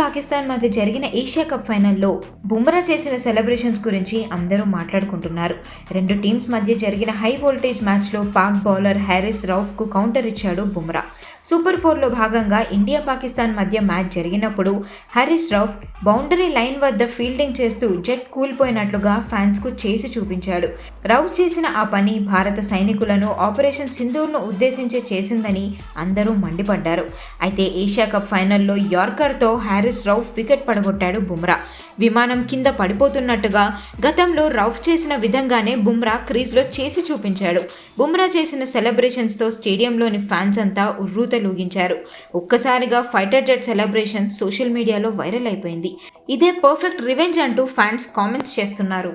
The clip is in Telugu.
పాకిస్తాన్ మధ్య జరిగిన ఏషియా కప్ ఫైనల్లో బుమ్రా చేసిన సెలబ్రేషన్స్ గురించి అందరూ మాట్లాడుకుంటున్నారు. రెండు టీమ్స్ మధ్య జరిగిన హై వోల్టేజ్ మ్యాచ్లో పాక్ బౌలర్ హారిస్ రౌఫ్కు కౌంటర్ ఇచ్చాడు బుమ్రా. సూపర్ 4లో భాగంగా ఇండియా పాకిస్తాన్ మధ్య మ్యాచ్ జరిగినప్పుడు హారిస్ రౌఫ్ బౌండరీ లైన్ వద్ద ఫీల్డింగ్ చేస్తూ జెట్ కూలిపోయినట్లుగా ఫ్యాన్స్కు చేసి చూపించాడు. రౌఫ్ చేసిన ఆ పని భారత సైనికులను ఆపరేషన్ సింధూర్ను ఉద్దేశించి చేసిందని అందరూ మండిపడ్డారు. అయితే ఏషియా కప్ ఫైనల్లో యార్కర్తో హారిస్ రౌఫ్ వికెట్ పడగొట్టాడు బుమ్రా. విమానం కింద పడిపోతున్నట్టుగా గతంలో రౌఫ్ చేసిన విధంగానే బుమ్రా క్రీజ్లో చేసి చూపించాడు. బుమ్రా చేసిన సెలబ్రేషన్స్తో స్టేడియంలోని ఫ్యాన్స్ అంతా ఉర్రూతలూగించారు. ఒక్కసారిగా ఫైటర్ జెట్ సెలబ్రేషన్ సోషల్ మీడియాలో వైరల్ అయిపోయింది. ఇదే పర్ఫెక్ట్ రివెంజ్ అంటూ ఫ్యాన్స్ కామెంట్స్ చేస్తున్నారు.